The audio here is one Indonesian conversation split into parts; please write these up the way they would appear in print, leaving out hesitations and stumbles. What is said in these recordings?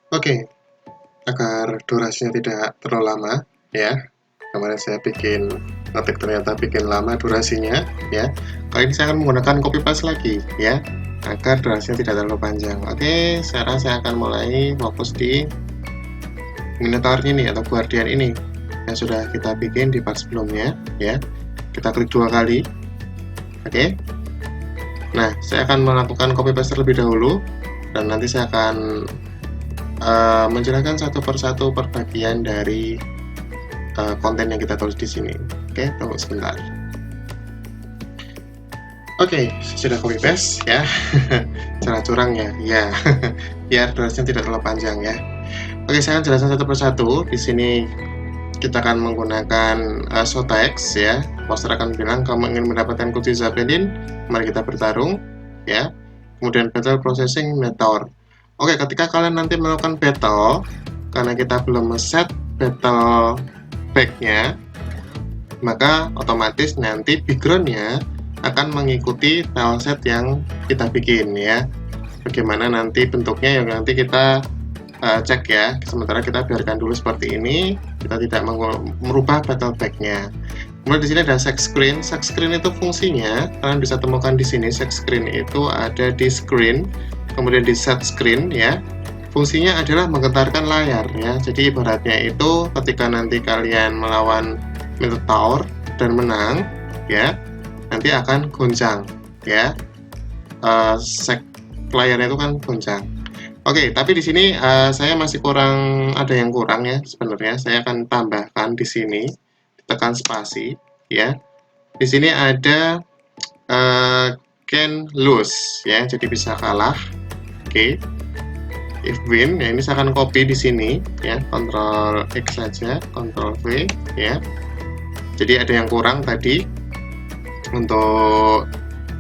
Oke, agar durasinya tidak terlalu lama, ya. Kemarin saya bikin ngetik ternyata bikin lama durasinya, ya. Kali ini saya akan menggunakan copy paste lagi, ya, agar durasinya tidak terlalu panjang. Oke, sekarang saya akan mulai fokus di Minotaur ini atau Guardian ini yang sudah kita bikin di part sebelumnya, ya. Kita klik 2 kali. Oke. Nah, saya akan melakukan copy paste terlebih dahulu dan nanti saya akan menjelaskan satu persatu perbagian dari konten yang kita tulis di sini. Oke, tunggu sebentar. Oke, sudah copy paste ya. Cara curang ya, ya. Biar durasinya tidak terlalu panjang ya. Oke, saya akan jelaskan satu persatu. Di sini kita akan menggunakan show text ya. Poster akan bilang kamu ingin mendapatkan kunci Zeppelin, mari kita bertarung ya. Kemudian battle processing Minotaur. Oke, ketika kalian nanti melakukan battle, karena kita belum set battle back-nya, maka otomatis nanti background-nya akan mengikuti tileset yang kita bikin ya. Bagaimana nanti bentuknya yang nanti kita cek ya. Sementara kita biarkan dulu seperti ini, kita tidak merubah battle back-nya. Kemudian di sini ada set screen. Set screen itu fungsinya kalian bisa temukan di sini. Set screen itu ada di screen, kemudian di set screen ya. Fungsinya adalah menggetarkan layar ya. Jadi ibaratnya itu ketika nanti kalian melawan Minotaur dan menang ya, nanti akan goncang ya. Set layarnya itu kan goncang. Oke, tapi di sini saya masih ada yang kurang ya sebenarnya. Saya akan tambahkan di sini, tekan spasi ya. Di sini ada can lose ya, jadi bisa kalah. Oke. If win, ya ini saya akan copy di sini ya, Ctrl X saja, Ctrl V ya. Jadi ada yang kurang tadi untuk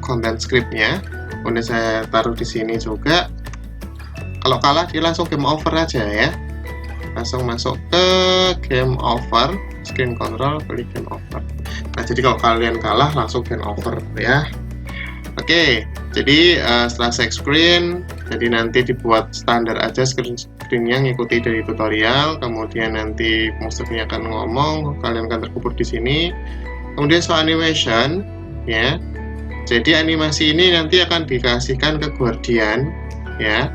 konten scriptnya. Kemudian saya taruh di sini juga. Kalau kalah dia langsung game over aja ya. Langsung masuk ke game over, screen control, pilih game over. Nah, jadi kalau kalian kalah langsung game over ya. Oke, jadi setelah set screen, jadi nanti dibuat standar aja screen-nya ngikuti dari tutorial. Kemudian nanti musuhnya akan ngomong, kalian akan terkubur di sini. Kemudian soal animation, ya. Jadi animasi ini nanti akan dikasihkan ke Guardian, ya.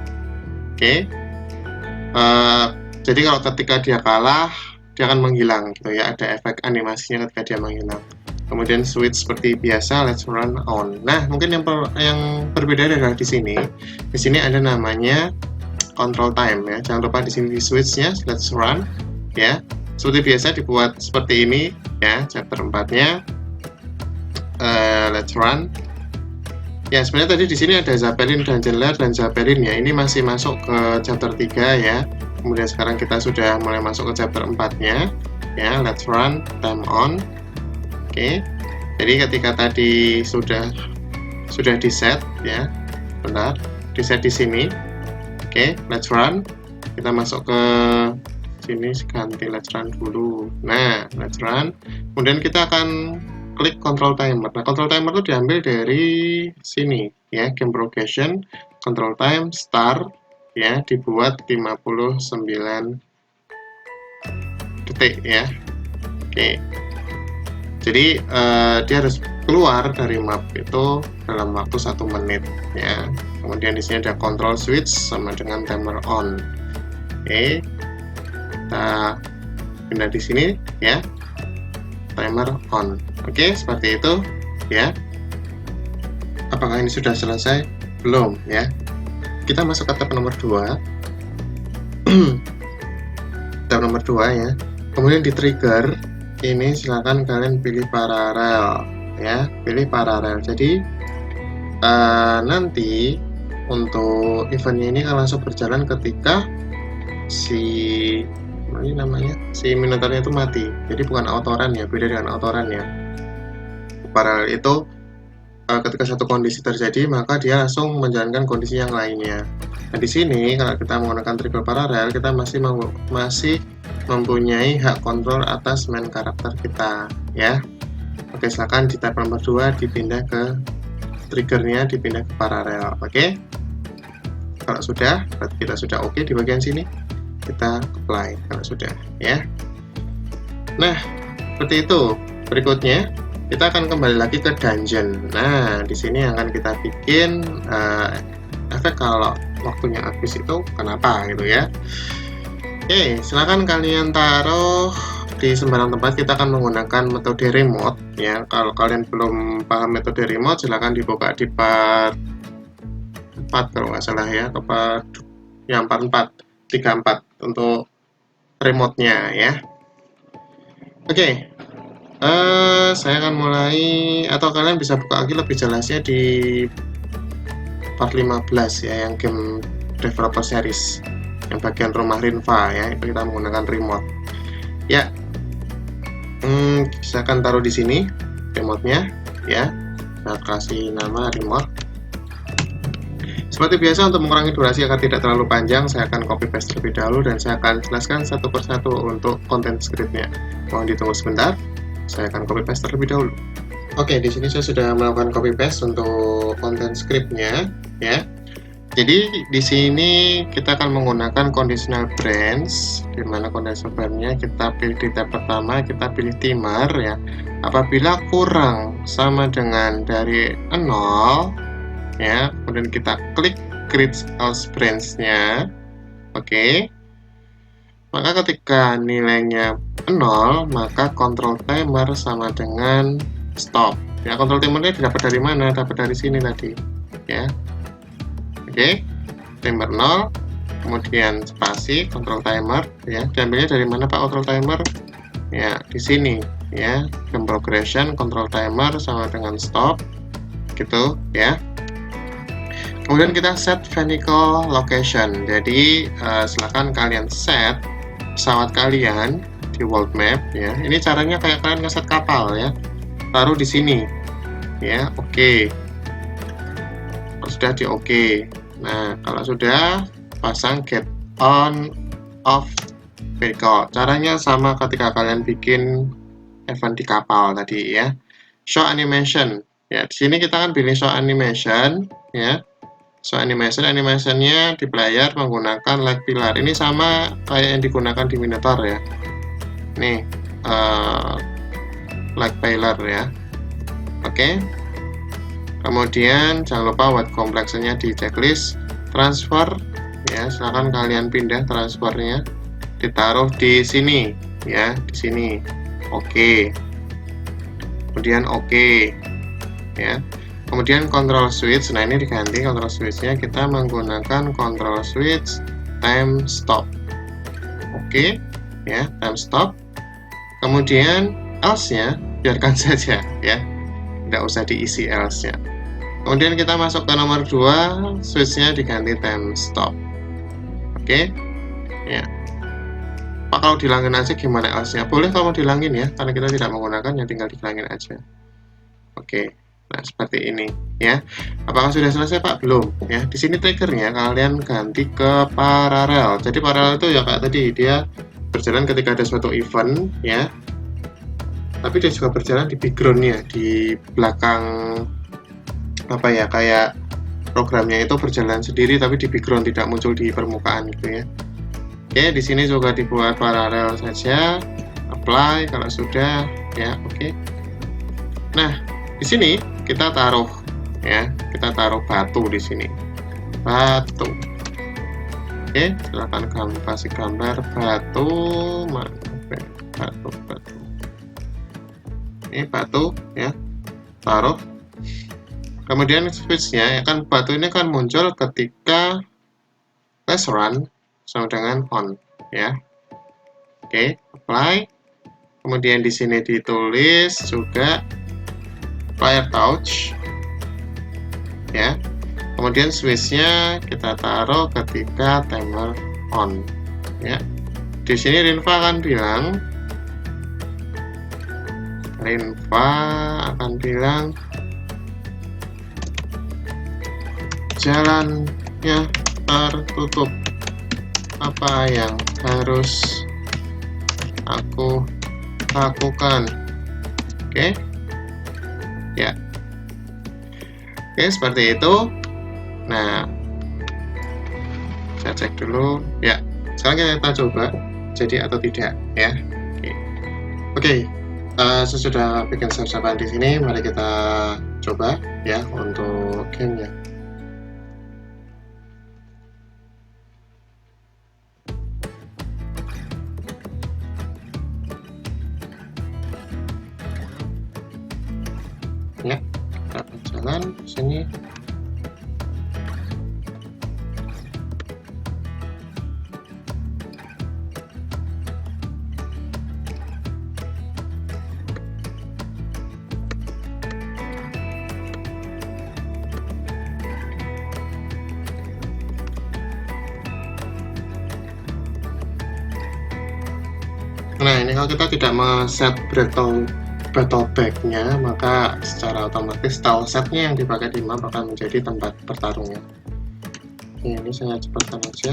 Oke. Jadi kalau ketika dia kalah, dia akan menghilang, gitu ya. Ada efek animasinya ketika dia menghilang. Kemudian switch seperti biasa, let's run on. Nah, mungkin yang berbeda adalah di sini. Di sini ada namanya control time ya. Jangan lupa di sini di switch-nya let's run ya. Seperti biasa dibuat seperti ini ya, chapter 4-nya. Let's run. Ya, sebenarnya tadi di sini ada Zeppelin dan Lair dan Zeppelin ya. Ini masih masuk ke chapter 3 ya. Kemudian sekarang kita sudah mulai masuk ke chapter 4-nya ya. Let's run, time on. Oke, jadi ketika tadi sudah di set ya, benar, di set di sini. Oke, let's run. Kita masuk ke sini, ganti let's run dulu. Nah, let's run. Kemudian kita akan klik control timer. Nah, control timer itu diambil dari sini ya, game progression, control time, start ya, dibuat 59 detik ya. Oke. Jadi dia harus keluar dari map itu dalam waktu 1 menit ya. Kemudian di sini ada control switch sama dengan timer on. Oke, kita pindah di sini ya, timer on. Oke, seperti itu ya. Apakah ini sudah selesai? Belum ya. Kita masuk ke tab nomor 2. Tab nomor 2 ya. Kemudian di trigger ini silakan kalian pilih paralel ya, pilih paralel. Jadi nanti untuk eventnya ini akan langsung berjalan ketika si Minotaurnya itu mati. Jadi bukan autoran ya, beda dengan autoran ya. Paralel itu ketika satu kondisi terjadi maka dia langsung menjalankan kondisi yang lainnya. Nah, di sini kalau kita menggunakan trigger paralel, kita masih mempunyai hak kontrol atas main karakter kita ya. Oke, silakan di tab nomor 2 dipindah ke triggernya, dipindah ke paralel. Oke, kalau sudah berarti kita sudah oke di bagian sini. kita apply kalau sudah ya. Nah, seperti itu. Berikutnya kita akan kembali lagi ke dungeon. Nah, di sini akan kita bikin efek kalau waktunya habis itu kenapa gitu ya. Oke, silakan kalian taruh di sembarang tempat. Kita akan menggunakan metode remote ya. Kalau kalian belum paham metode remote, silakan dibuka di part 4 kalau nggak salah ya, ke part yang 34 untuk remote-nya ya. Oke. Saya akan mulai, atau kalian bisa buka lagi lebih jelasnya di part 15 ya, yang game developer series yang bagian rumah Rinva ya, itu kita menggunakan remote ya. Saya akan taruh di sini remote-nya ya, saya kasih nama remote. Seperti biasa, untuk mengurangi durasi agar tidak terlalu panjang, saya akan copy paste terlebih dahulu dan saya akan jelaskan satu persatu untuk konten script-nya. Mohon ditunggu sebentar, saya akan copy paste terlebih dahulu. Oke, di sini saya sudah melakukan copy paste untuk konten script-nya ya. Jadi di sini kita akan menggunakan conditional branch, di mana conditional branch-nya kita pilih di tab pertama, kita pilih timer ya. Apabila kurang sama dengan dari 0 ya, kemudian kita klik create else branch-nya. Oke. Maka ketika nilainya 0, maka control timer sama dengan stop. Ya, control timernya didapat dari mana? Dapat dari sini tadi ya. Oke, timer 0, kemudian spasi control timer ya. Diambilnya dari mana Pak control timer? Ya, di sini ya. Game progression control timer sama dengan stop gitu ya. Kemudian kita set vehicle location. Jadi silahkan kalian set pesawat kalian di world map ya. Ini caranya kayak kalian ngeset kapal ya. Taruh di sini ya. Oke. Sudah di oke. Nah, kalau sudah, pasang get on off vehicle. Caranya sama ketika kalian bikin event di kapal tadi ya. Show animation. Ya, di sini kita akan pilih show animation ya. Show animation, animationnya di player menggunakan leg pillar. Ini sama kayak yang digunakan di Minotaur ya. Nih, leg pillar ya. Oke. Kemudian jangan lupa buat kompleksnya di checklist transfer ya, silahkan kalian pindah transfernya, ditaruh di sini ya, di sini. Oke. Kemudian oke ya. Kemudian control switch, nah ini diganti control switchnya, kita menggunakan control switch time stop. Oke ya, time stop. Kemudian else-nya biarkan saja ya, tidak usah diisi else-nya. Kemudian kita masuk ke nomor 2, switch-nya diganti time stop. Oke ya. Pak, kalau dihilangin aja gimana else-nya? Boleh kalau mau dihilangin ya, karena kita tidak menggunakan, ya tinggal dihilangin aja. Oke, nah seperti ini ya. Apakah sudah selesai Pak? Belum ya. Di sini triggernya kalian ganti ke paralel. Jadi paralel itu ya kayak tadi, dia berjalan ketika ada suatu event ya, tapi dia juga berjalan di background-nya, di belakang apa ya, kayak programnya itu berjalan sendiri tapi di background, tidak muncul di permukaan gitu ya. Oke, di sini juga dibuat paralel saja, apply kalau sudah ya. Oke. Nah, di sini kita taruh ya, kita taruh batu di sini. Batu. Oke, silakan kasih gambar batu, batu. Ini batu ya. Taruh. Kemudian switch-nya ya kan, batu ini kan muncul ketika let's run sama dengan on ya. Oke, apply. Kemudian di sini ditulis juga player touch ya. Kemudian switch-nya kita taruh ketika timer on ya. Di sini Rinva akan bilang jalannya tertutup, apa yang harus aku lakukan? Oke ya. Oke, seperti itu. Nah, saya cek dulu ya. Sekarang kita coba jadi atau tidak ya. Oke. Sesudah bikin save-savean di sini, mari kita coba ya untuk gamenya. Ya, kita jalan ke sini. Nah, ini kalau kita tidak men-set battle bag-nya, maka secara otomatis tile set-nya yang dipakai di map akan menjadi tempat bertarungnya. Ini saya cepatkan aja.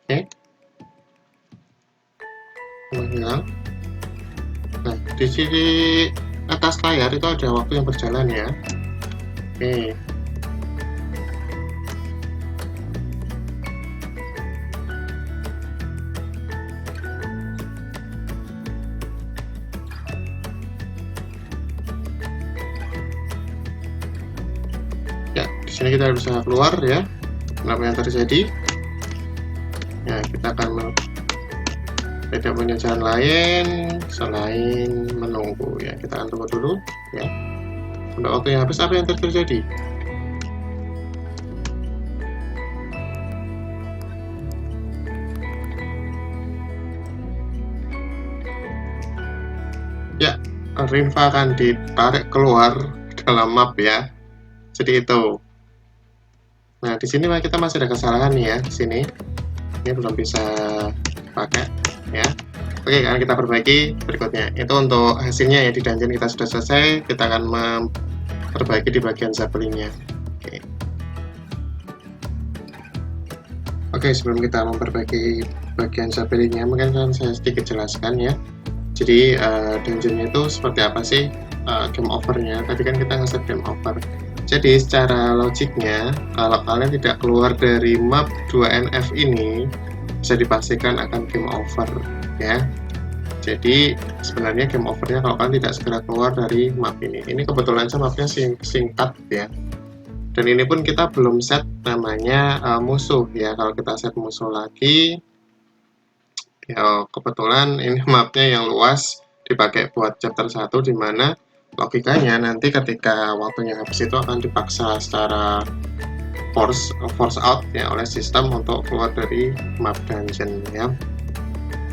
Oke. Menghilang. Nah, di sini atas layar itu ada waktu yang berjalan ya. Oke. Ya, di sini kita bisa keluar ya. Apa yang terjadi? Ya, kita akan tidak punya jalan lain selain menunggu ya. Kita akan tunggu dulu ya. Sampai waktunya habis, apa yang terjadi? Ya, Rimfa akan ditarik keluar dalam map ya. Jadi itu. Nah, di sini kita masih ada kesalahan nih ya. Di sini ini belum bisa pakai ya. Oke, akan kita perbaiki berikutnya. Itu untuk hasilnya ya, di dungeon kita sudah selesai. Kita akan memperbaiki di bagian Zeppelin-nya. Oke, sebelum kita memperbaiki bagian Zeppelin-nya, mungkin akan saya sedikit jelaskan ya. Jadi dungeon itu seperti apa sih game over-nya? Tadi kan kita nge-set game over. Jadi secara logiknya, kalau kalian tidak keluar dari map 2NF ini, bisa dipastikan akan game over ya. Jadi sebenarnya game overnya kalau kalian tidak segera keluar dari map ini. Ini kebetulan saja mapnya singkat ya. Dan ini pun kita belum set namanya musuh ya. Kalau kita set musuh lagi, ya kebetulan ini mapnya yang luas dipakai buat chapter 1, dimana logikanya nanti ketika waktunya habis itu akan dipaksa secara force out ya oleh sistem untuk keluar dari map dungeon ya.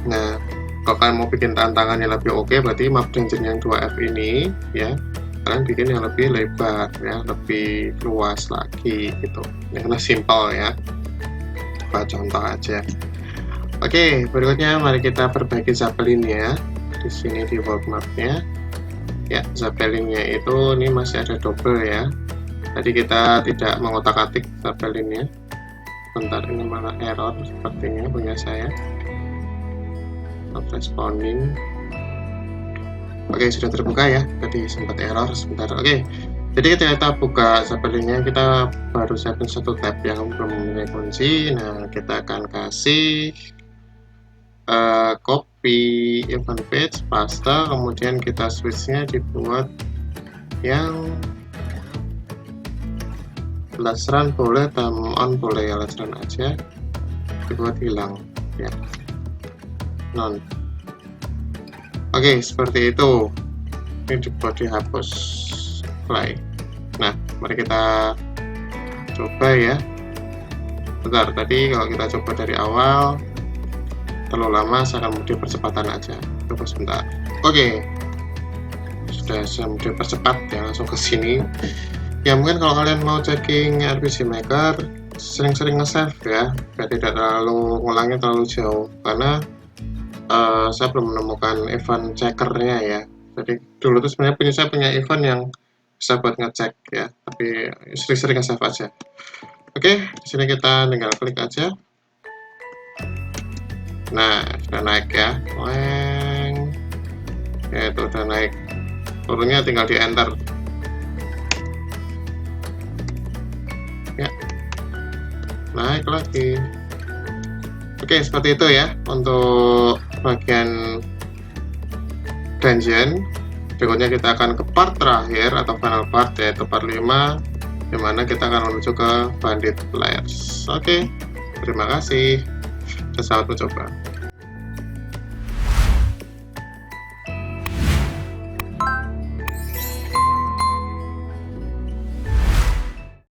Nah, kalau kalian mau bikin tantangan yang lebih oke, berarti map dungeon yang 2F ini ya kalian bikin yang lebih lebar ya, lebih luas lagi gitu. Yang simpel ya. Coba contoh aja. Oke, berikutnya mari kita perbaiki Zeppelin-nya. Di sini di world map-nya. Ya, Zeppelin-nya itu ini masih ada double ya. Tadi kita tidak mengotak-atik Zeppelin-nya. Bentar, ini malah error sepertinya punya saya. Not responding. Oke, sudah terbuka ya. Tadi sempat error sebentar. Oke. Jadi kita buka Zeppelin-nya, kita baru setting satu tab yang belum mempunyai kunci. Nah, kita akan kasih copy event page, paste, kemudian kita switch-nya dibuat yang last run boleh, time on boleh ya, last run aja, dibuat hilang ya, non. Oke, seperti itu. Ini dibuat dihapus, play. Nah, mari kita coba ya. Bentar, tadi kalau kita coba dari awal terlalu lama, saya akan mode percepatan aja. Coba sebentar. Oke, sudah saya mode percepat ya, langsung ke sini. Ya mungkin kalau kalian mau checking RPG Maker, sering-sering nge-save ya, biar tidak terlalu ngulangnya terlalu jauh, karena saya belum menemukan event checkernya ya. Jadi dulu tuh sebenarnya saya punya event yang bisa buat ngecek ya, tapi sering-sering nge-save aja. Oke, di sini kita tinggal klik aja. Nah, sudah naik ya. Weng. Ya, itu udah naik. turunnya tinggal di enter ya, naik lagi. Oke, seperti itu ya untuk bagian dungeon. Berikutnya kita akan ke part terakhir atau final part, yaitu part 5, dimana kita akan menuju ke bandit players. Oke, terima kasih dan selamat mencoba.